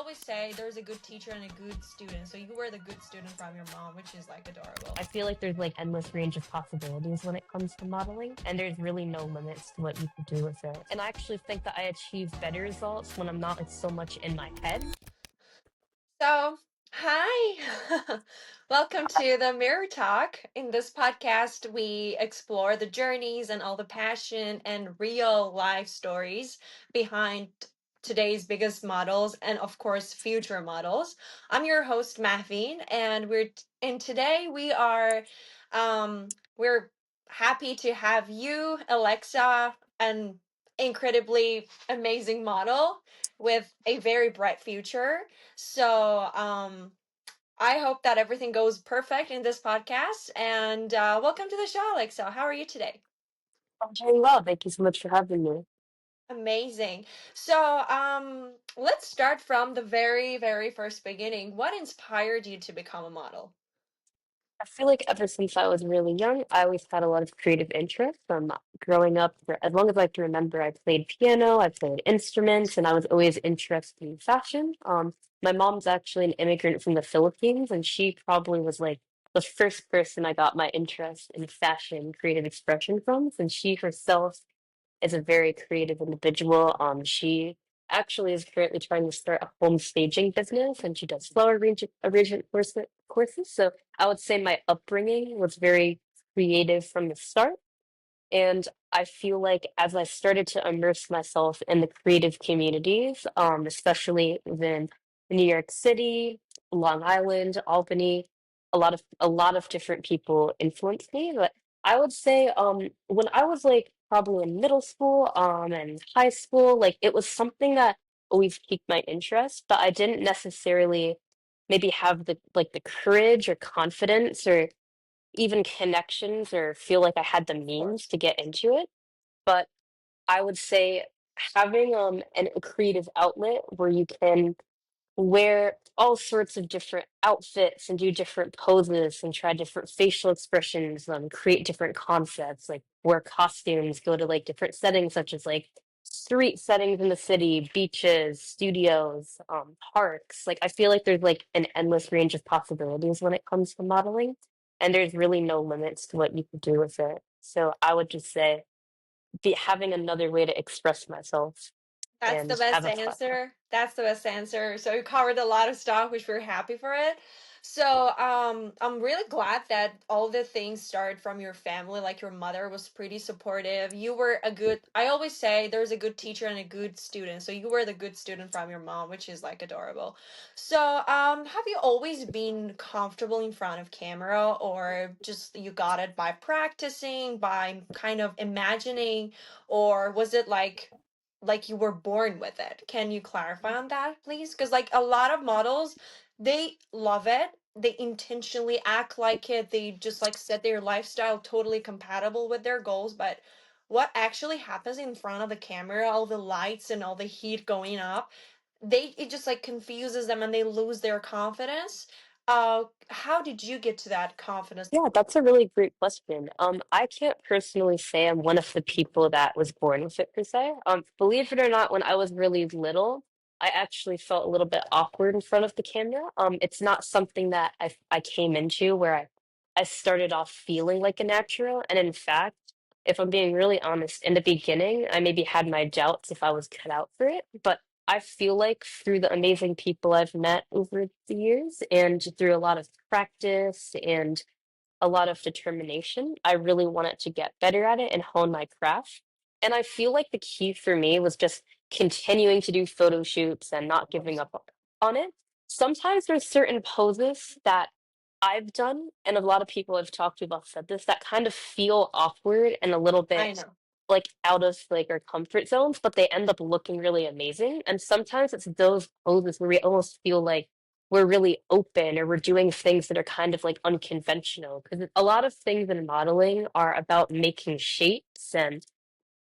always say there's a good teacher and a good student. So you were the good student from your mom, which is like adorable. I feel like there's like endless range of possibilities when it comes to modeling, and there's really no limits to what you can do with it. And I actually think that I achieve better results when I'm not like so much in my head. So, hi. Welcome to the Mirror Talk. In this podcast, we explore the journeys and all the passion and real life stories behind today's biggest models and of course future models. I'm your host Mahviinn and today we're happy to have you, Alexa, an incredibly amazing model with a very bright future. So, I hope that everything goes perfect in this podcast. And welcome to the show, Alexa. How are you today? I'm doing well. Thank you so much for having me. Amazing. So, let's start from the very, very first beginning. What inspired you to become a model? I feel like ever since I was really young, I always had a lot of creative interests. From growing up, for as long as I can remember, I played piano, I played instruments, and I was always interested in fashion. My mom's actually an immigrant from the Philippines, and she probably was like the first person I got my interest in fashion, creative expression from, since she herself is a very creative individual. She actually is currently trying to start a home staging business, and she does flower arrangement courses. So I would say my upbringing was very creative from the start. And I feel like as I started to immerse myself in the creative communities, especially within New York City, Long Island, Albany, a lot of different people influenced me. But I would say when I was like probably in middle school and high school, like it was something that always piqued my interest, but I didn't necessarily maybe have the courage or confidence or even connections or feel like I had the Of course. means to get into it. But I would say having a creative outlet where you can wear all sorts of different outfits and do different poses and try different facial expressions, create different concepts, like wear costumes, go to like different settings such as like street settings in the city, beaches, studios, parks. Like I feel like there's like an endless range of possibilities when it comes to modeling, and there's really no limits to what you can do with it. So I would just say be having another way to express myself That's the and best have a platform. answer. That's the best answer. So you covered a lot of stuff, which we're happy for it. So I'm really glad that all the things started from your family. Like your mother was pretty supportive. You were a good. I always say there's a good teacher and a good student. So you were the good student from your mom, which is like adorable. So have you always been comfortable in front of camera, or just you got it by practicing, by kind of imagining, or was it like you were born with it? Can you clarify on that, please? Because like a lot of models, they love it. They intentionally act like it. They just like set their lifestyle totally compatible with their goals. But what actually happens in front of the camera, all the lights and all the heat going up, it just like confuses them and they lose their confidence. How did you get to that confidence? Yeah, that's a really great question. I can't personally say I'm one of the people that was born with it per se. Believe it or not, when I was really little, I actually felt a little bit awkward in front of the camera. It's not something that I came into where I started off feeling like a natural. And in fact, if I'm being really honest, in the beginning, I maybe had my doubts if I was cut out for it. But I feel like through the amazing people I've met over the years and through a lot of practice and a lot of determination. I really wanted to get better at it and hone my craft. And I feel like the key for me was just continuing to do photo shoots and not giving up on it. Sometimes there's certain poses that I've done, and a lot of people I've talked to about said this, that kind of feel awkward and a little I bit know. like out of like our comfort zones, but they end up looking really amazing. And sometimes it's those poses where we almost feel like we're really open or we're doing things that are kind of like unconventional. Because a lot of things in modeling are about making shapes and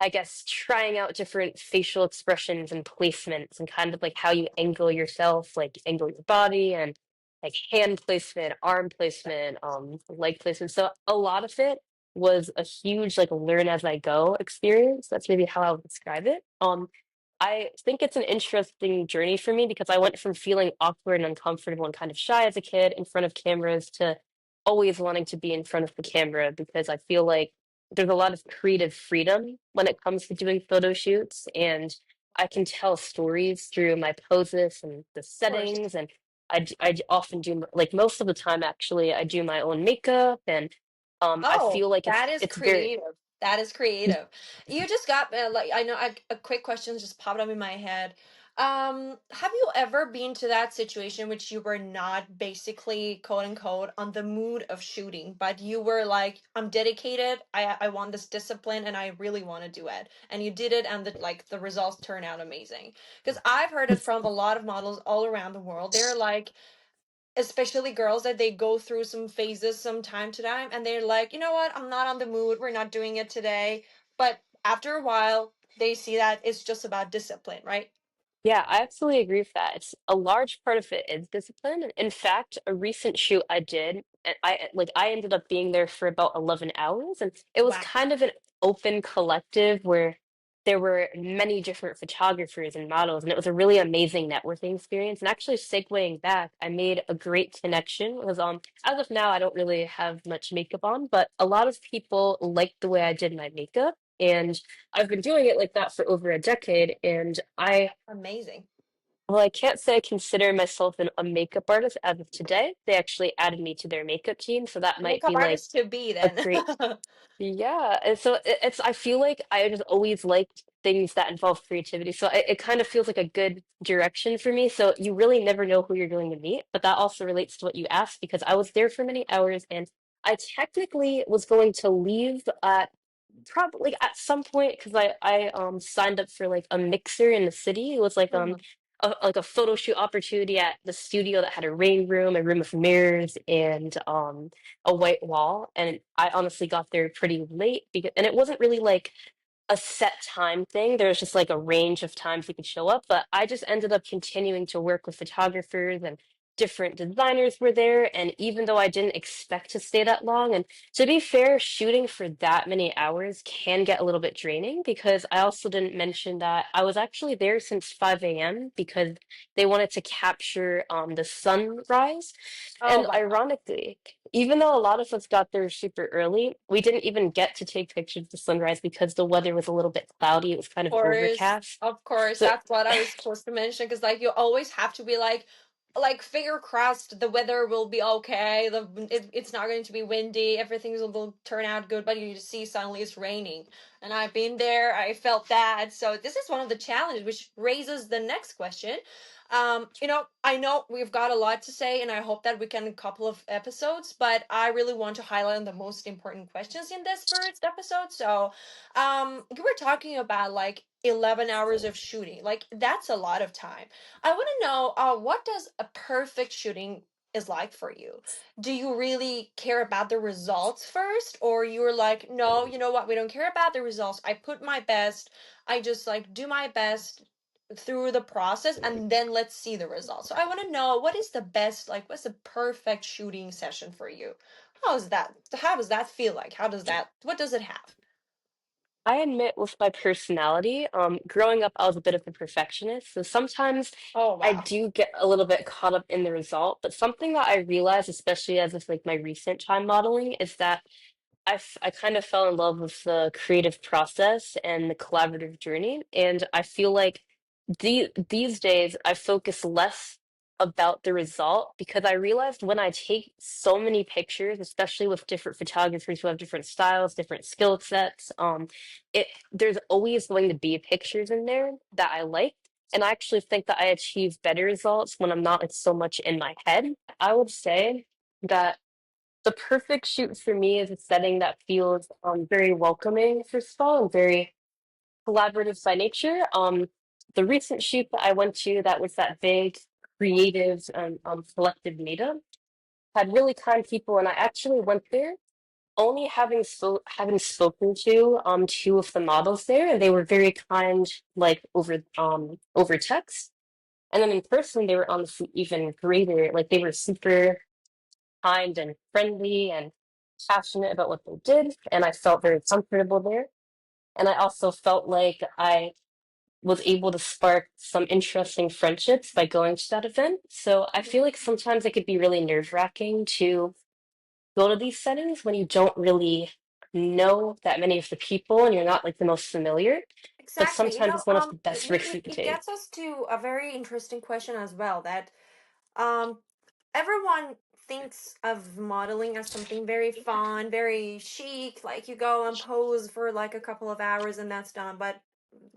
I guess trying out different facial expressions and placements and kind of like how you angle yourself, like angle your body and like hand placement, arm placement, leg placement. So a lot of it was a huge like learn as I go experience. That's maybe how I would describe it. I think it's an interesting journey for me because I went from feeling awkward and uncomfortable and kind of shy as a kid in front of cameras to always wanting to be in front of the camera because I feel like there's a lot of creative freedom when it comes to doing photo shoots, and I can tell stories through my poses and the Of course. settings. And I often do, like most of the time, actually, I do my own makeup, and I Oh, feel like that is it's very. creative. That is creative. You just got like I know a quick question just popped up in my head. Have you ever been to that situation which you were not basically quote unquote on the mood of shooting, but you were like, I'm dedicated, I want this discipline and I really want to do it. And you did it and the results turn out amazing. Because I've heard it from a lot of models all around the world. They're like especially girls that they go through some phases some time to time and they're like, you know what, I'm not on the mood, we're not doing it today. But after a while they see that it's just about discipline, right? Yeah, I absolutely agree with that. It's a large part of it is discipline. In fact, a recent shoot I did, and I ended up being there for about 11 hours, and it was Wow. kind of an open collective where there were many different photographers and models, and it was a really amazing networking experience. And actually, segueing back, I made a great connection. Because as of now, I don't really have much makeup on, but a lot of people liked the way I did my makeup, and I've been doing it like that for over a decade, and Amazing. I can't say I consider myself a makeup artist as of today. They actually added me to their makeup team, so that might Makeup be like artist to be a then. great, yeah. And so it's, I feel like I just always liked things that involve creativity. So it kind of feels like a good direction for me. So you really never know who you're going to meet, but that also relates to what you asked because I was there for many hours and I technically was going to leave at probably at some point because I signed up for like a mixer in the city. It was Mhm. like a photo shoot opportunity at the studio that had a rain room, a room of mirrors, and a white wall. And I honestly got there pretty late because, and it wasn't really like a set time thing. There was just like a range of times you could show up, but I just ended up continuing to work with photographers and different designers were there. And even though I didn't expect to stay that long, and to be fair, shooting for that many hours can get a little bit draining because I also didn't mention that I was actually there since 5 a.m. because they wanted to capture the sunrise. Oh And wow. ironically, even though a lot of us got there super early, we didn't even get to take pictures of the sunrise because the weather was a little bit cloudy. It was kind of Course, overcast. of course, So that's what I was supposed to mention because like you always have to be like finger crossed the weather will be okay, it's not going to be windy, everything will turn out good, but you see suddenly it's raining. And I've been there, I felt that. So this is one of the challenges which raises the next question. I know we've got a lot to say and I hope that we can a couple of episodes, but I really want to highlight on the most important questions in this first episode. So you were talking about like 11 hours of shooting. Like that's a lot of time. I want to know what does a perfect shooting is like for you? Do you really care about the results first, or you're like, no, you know what, we don't care about the results. I put my best. I just like do my best through the process and then let's see the results. So I want to know what is the best, like what's the perfect shooting session for you? How is that? How does that feel like? How does that, what does it have? I admit with my personality, growing up, I was a bit of a perfectionist. So sometimes Oh I wow. do get a little bit caught up in the result. But something that I realized, especially as with like my recent time modeling, is that I kind of fell in love with the creative process and the collaborative journey. And I feel like these days I focus less about the result because I realized when I take so many pictures, especially with different photographers who have different styles, different skill sets, there's always going to be pictures in there that I like. And I actually think that I achieve better results when I'm not like, so much in my head. I would say that the perfect shoot for me is a setting that feels very welcoming, first of all, and very collaborative by nature. The recent shoot that I went to that was that big creative collective meetup had really kind people, and I actually went there only having spoken to two of the models there, and they were very kind, like over text, and then in person they were honestly even greater. Like they were super kind and friendly and passionate about what they did, and I felt very comfortable there. And I also felt like was able to spark some interesting friendships by going to that event. So I feel like sometimes it could be really nerve-wracking to go to these settings when you don't really know that many of the people and you're not like the most familiar. But Exactly. sometimes it's one of the best risks you can It take. gets us to a very interesting question as well that um everyone thinks of modeling as something very fun, very chic, like you go and pose for like a couple of hours and that's done, but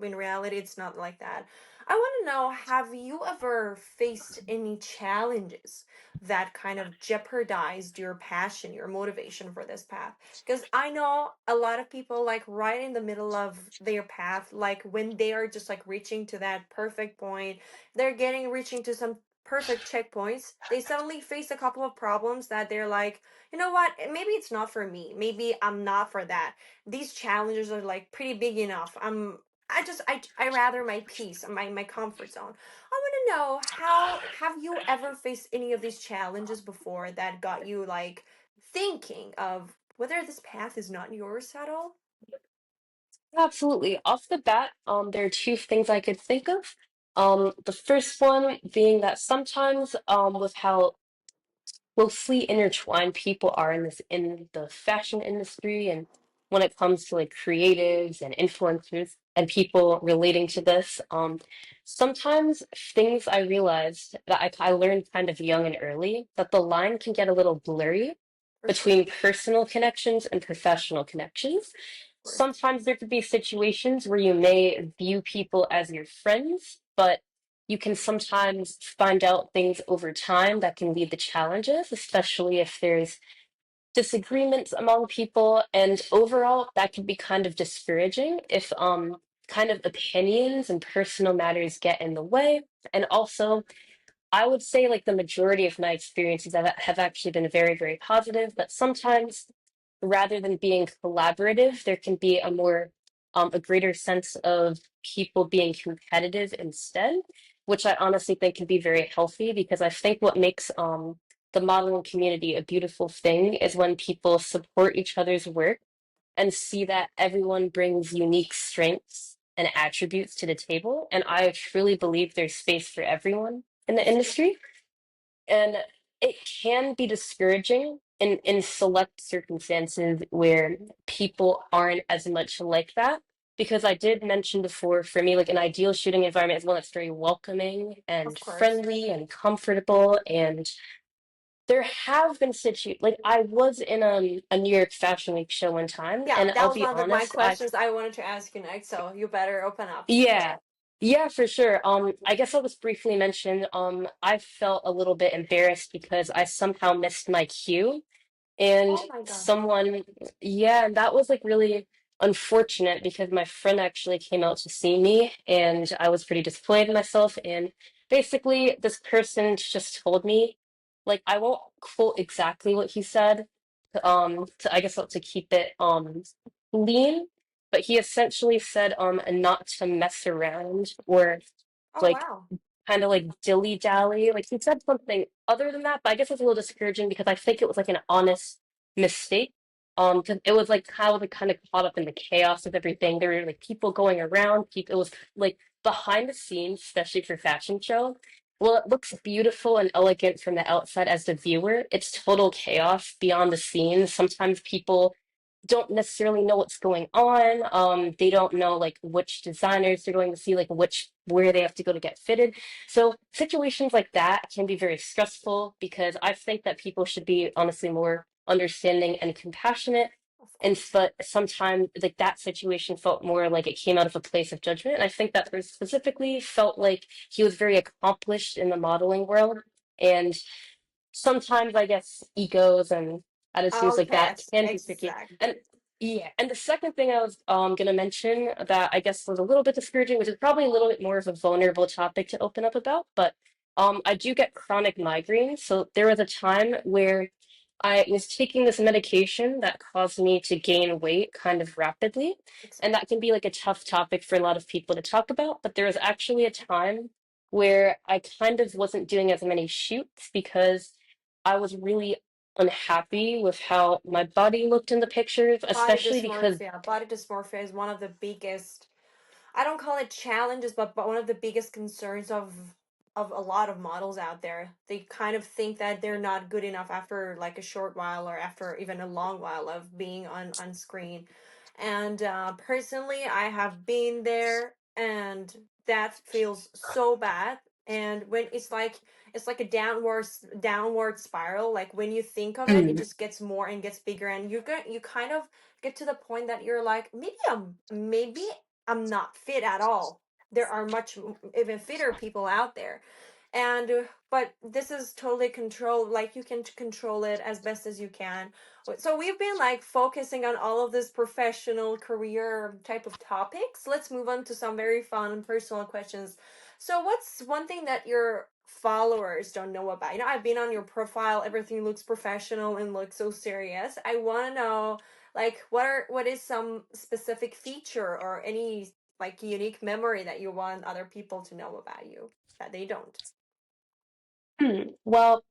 in reality it's not like that. I want to know, have you ever faced any challenges that kind of jeopardized your passion, your motivation for this path? Because I know a lot of people like right in the middle of their path, like when they are just like reaching to that perfect point, they're getting reaching to some perfect checkpoints, they suddenly face a couple of problems that they're like, you know what, maybe it's not for me, maybe I'm not for that, these challenges are like pretty big enough, I rather my peace, my comfort zone. I want to know, how have you ever faced any of these challenges before that got you like thinking of whether this path is not yours at all? Absolutely. Off the bat, there are two things I could think of. The first one being that sometimes, with how closely intertwined people are in the fashion industry, and when it comes to like creatives and influencers and people relating to this, sometimes things I realized that I learned kind of young and early that the line can get a little blurry For sure, between personal connections and professional connections. of course. Sometimes there could be situations where you may view people as your friends, but you can sometimes find out things over time that can lead to challenges, especially if there's disagreements among people. And overall, that can be kind of discouraging if kind of opinions and personal matters get in the way. And also, I would say like the majority of my experiences have actually been very, very positive, but sometimes rather than being collaborative, there can be a greater sense of people being competitive instead, which I honestly think can be very healthy because I think what makes the modeling community a beautiful thing is when people support each other's work and see that everyone brings unique strengths and attributes to the table. And I truly believe there's space for everyone in the For sure. industry. And it can be discouraging in select circumstances where people aren't as much like that. Because I did mention before, for me, like an ideal shooting environment is one that's very welcoming and Of course. friendly and comfortable. And there have been like I was in a New York Fashion Week show one time, Yeah, and that I'll was be one of my honest, I questions I wanted to ask you next, so you better open up. yeah. Yeah, for sure. I guess I'll just briefly mention, I felt a little bit embarrassed because I somehow missed my cue and Oh my god. someone, yeah, and that was like really unfortunate because my friend actually came out to see me and I was pretty disappointed in myself. And basically, this person just told me, like, I won't quote exactly what he said, I guess to keep it lean, but he essentially said not to mess around or Oh like wow. kind of like dilly dally. Like he said something other than that, but I guess it's a little discouraging because I think it was like an honest mistake. 'Cause it was like how they kind of caught up in the chaos of everything. There were like people going around. People, it was like behind the scenes, especially for fashion show. Well, it looks beautiful and elegant from the outside as the viewer. It's total chaos beyond the scenes. Sometimes people don't necessarily know what's going on. They don't know like which designers they're going to see, like which where they have to go to get fitted. So situations like that can be very stressful because I think that people should be honestly more understanding and compassionate. Of And course. but sometimes like that situation felt more like it came out of a place of judgment. And I think that person specifically felt like he was very accomplished in the modeling world. And sometimes I guess egos and attitudes like Okay, that can be tricky. And exactly. yeah, and the second thing I was gonna mention that I guess was a little bit discouraging, which is probably a little bit more of a vulnerable topic to open up about, but I do get chronic migraines. So there was a time where I was taking this medication that caused me to gain weight kind of rapidly. And Exactly. that can be like a tough topic for a lot of people to talk about. But there was actually a time where I kind of wasn't doing as many shoots because I was really unhappy with how my body looked in the pictures, Body especially because dysmorphia. Body dysmorphia is one of the biggest. I don't call it challenges, but one of the biggest concerns of a lot of models out there. They kind of think that they're not good enough after like a short while or after even a long while of being on screen. And personally, I have been there, and that feels so bad. And when it's like a downward spiral. Like when you think of it, it Mm, just gets more and gets bigger, and you kind of get to the point that you're like, maybe I'm not fit at all. There are much even fitter people out there. And but this is totally controlled, like you can control it as best as you can. So we've been like focusing on all of this professional career type of topics. Let's move on to some very fun and personal questions. So what's one thing that your followers don't know about? You know, I've been on your profile, everything looks professional and looks so serious. I want to know, like, what is some specific feature or any like unique memory that you want other people to know about you that they don't? well,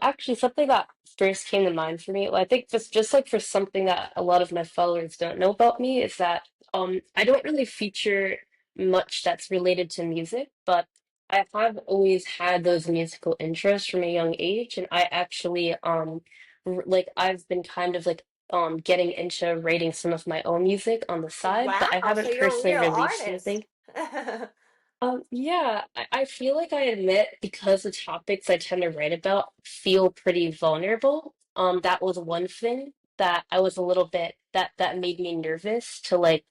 actually, something that first came to mind for me, well, I think just like for something that a lot of my followers don't know about me is that I don't really feature much that's related to music, but I have always had those musical interests from a young age, and I actually like I've been kind of like getting into writing some of my own music on the side, but I Wow, so haven't you're a personally real released artist. anything. Yeah, I feel like I admit because the topics I tend to write about feel pretty vulnerable. That was one thing that I was a little bit that made me nervous to like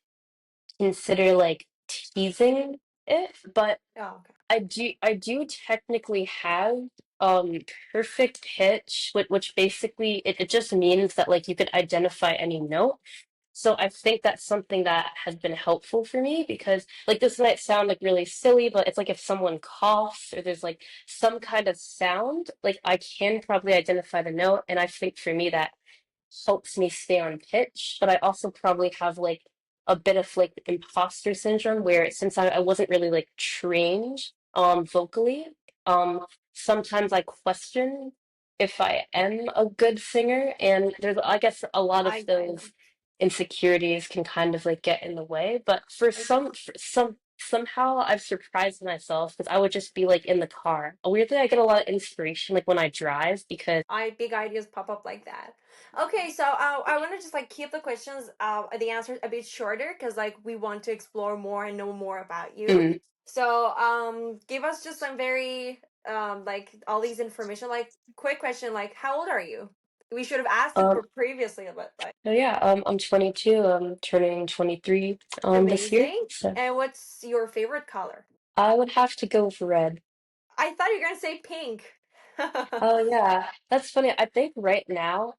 consider like teasing it, but Oh, okay. I do technically have um perfect pitch, which basically it just means that like you could identify any note. So I think that's something that has been helpful for me because like this might sound like really silly, but it's like if someone coughs or there's like some kind of sound, like I can probably identify the note. And I think for me that helps me stay on pitch, but I also probably have like a bit of like imposter syndrome where since I wasn't really like trained vocally, sometimes I question if I am a good singer, and there's I guess a lot of I know. those insecurities can kind of like get in the way. But for some somehow I've surprised myself because I would just be like in the car. Weirdly, I get a lot of inspiration like when I drive because I big ideas pop up like that. Okay, so I want to just like keep the questions, the answers a bit shorter because like we want to explore more and know more about you. mm, So give us just some very like all these information. Like quick question, like how old are you? We should have asked it um previously, but like so yeah, I'm 22. I'm turning 23 this year. amazing. So And what's your favorite color? I would have to go for red. I thought you were gonna say pink. Oh yeah, that's funny. I think right now,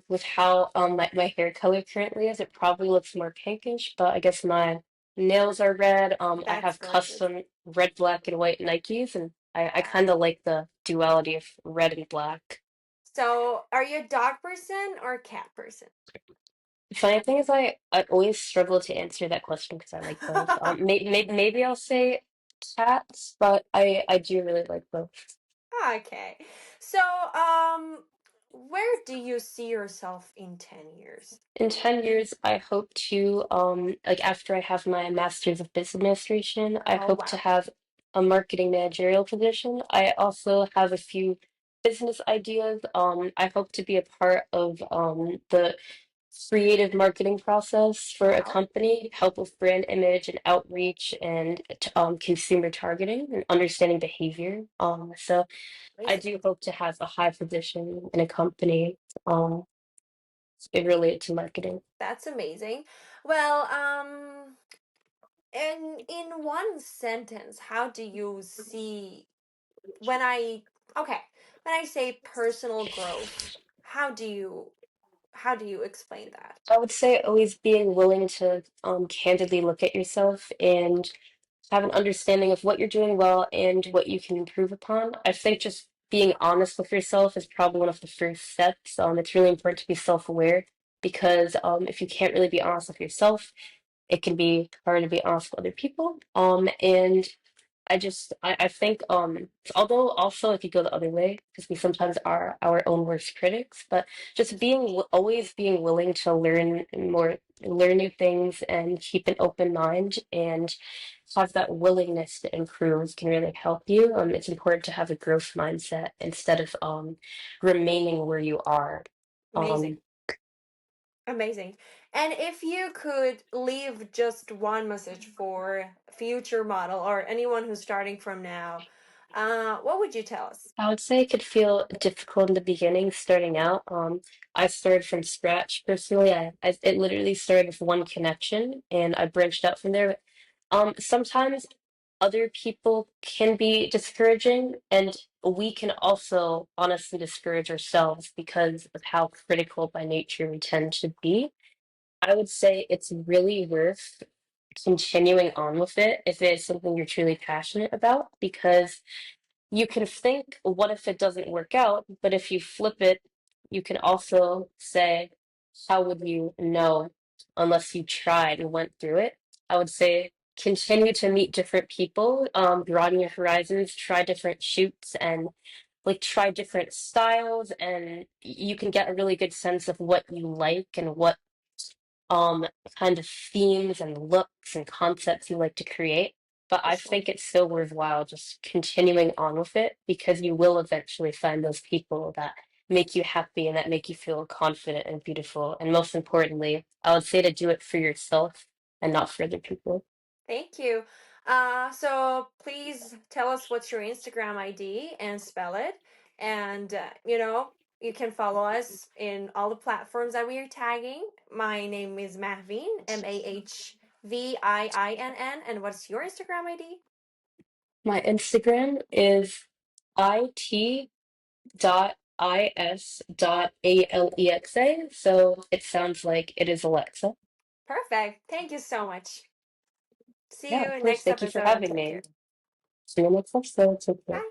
with how my hair color currently is, it probably looks more pinkish, but I guess my nails are red. I That's have gorgeous. custom red, black, and white Nikes, and I Wow. kind of like the duality of red and black. So, are you a dog person or a cat person? The funny thing is, I always struggle to answer that question because I like both. Maybe I'll say cats, but I do really like both. Okay. So, where do you see yourself in 10 years? In 10 years, I hope to, like after I have my Master's of Business Administration, I Oh, hope to wow. have a marketing managerial position. I also have a few business ideas. I hope to be a part of the creative marketing process for a Wow. company, help with brand image and outreach and consumer targeting and understanding behavior. So I Amazing. do hope to have a high position in a company um, related to marketing. That's amazing. Well, in one sentence, how do you see when I okay, when I say personal growth, how do you explain that? I would say always being willing to candidly look at yourself and have an understanding of what you're doing well and what you can improve upon. I think just being honest with yourself is probably one of the first steps. It's really important to be self-aware because if you can't really be honest with yourself, it can be hard to be honest with other people. And I think although also if you go the other way because we sometimes are our own worst critics, but just always being willing to learn more, learn new things and keep an open mind and have that willingness to improve can really help you. It's important to have a growth mindset instead of remaining where you are. Amazing. Um, Amazing. And if you could leave just one message for future model or anyone who's starting from now, what would you tell us? I would say it could feel difficult in the beginning starting out. I started from scratch personally. It literally started with one connection and I branched out from there. Sometimes other people can be discouraging, and we can also honestly discourage ourselves because of how critical by nature we tend to be. I would say it's really worth continuing on with it if it's something you're truly passionate about, because you can think, what if it doesn't work out? But if you flip it, you can also say, how would you know unless you tried and went through it? I would say continue to meet different people, broaden your horizons, try different shoots and like try different styles, and you can get a really good sense of what you like and what um kind of themes and looks and concepts you like to create. But For I sure. think it's still worthwhile just continuing on with it because you will eventually find those people that make you happy and that make you feel confident and beautiful. And most importantly, I would say to do it for yourself and not for other people. Thank you. So please tell us what's your Instagram ID and spell it. And, you can follow us in all the platforms that we are tagging. My name is Mahviinn, Mahviinn. And what's your Instagram ID? My Instagram is it.is.alexa, so it sounds like it is Alexa. Perfect. Thank you so much. See Yeah, you of in course. next Thank you for episode and having take me. care. See you next episode. Take care. Bye.